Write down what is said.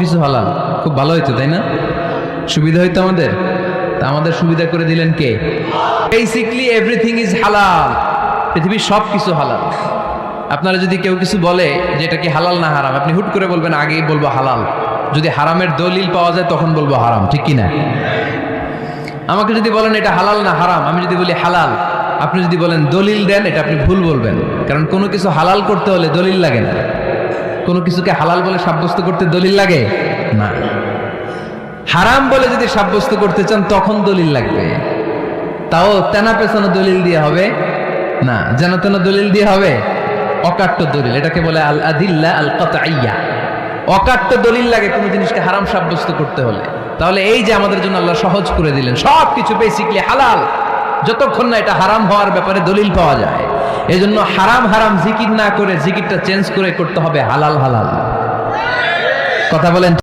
কিছু হালাল, খুব ভালো হইতো তাই না? সুবিধা হইতো আমাদের। তা আমাদের সুবিধা করে দিলেন কে? বেসিকলি এভরিথিং ইজ হালাল। পৃথিবীর সব কিছু হালাল। আপনারা যদি কেউ কিছু বলে যে এটা কি হালাল না হারাম, আপনি হুট করে বলবেন আগেই বলবো হালাল। যদি হারামের দলিল পাওয়া যায় তখন বলবো হারাম, ঠিক কি না? আমাকে যদি বলেন এটা হালাল না হারাম, আমি যদি বলি হালাল, আপনি যদি বলেন দলিল দেন, এটা আপনি ভুল বলবেন। কারণ কোনো কিছু হালাল করতে হলে দলিল লাগে না। কোনো কিছুকে হালাল বলে সাব্যস্ত করতে দলিল লাগে না। হারাম বলে যদি সাব্যস্ত করতে চান তখন দলিল লাগবে, তাও তেনা পেছানো দলিল দিয়ে হবে না, যেন তেন দলিল দিয়ে হবে, অকাট্য দলিল। এটাকে বলে আল আদিল্লা আল কাতঈয়া। অকাট্য দলিল লাগে কোনো জিনিসকে হারাম সাব্যস্ত করতে হলে। তাহলে এই যে আমাদের জন্য আল্লাহ সহজ করে দিলেন, সব কিছু বেসিকলি হালাল যতক্ষণ না এটা হারাম হওয়ার ব্যাপারে দলিল পাওয়া যায়। এই জন্য হারাম হারাম জিকির না করে জিকিরটা চেঞ্জ করে করতে হবে হালাল হালাল। কথা বলেন।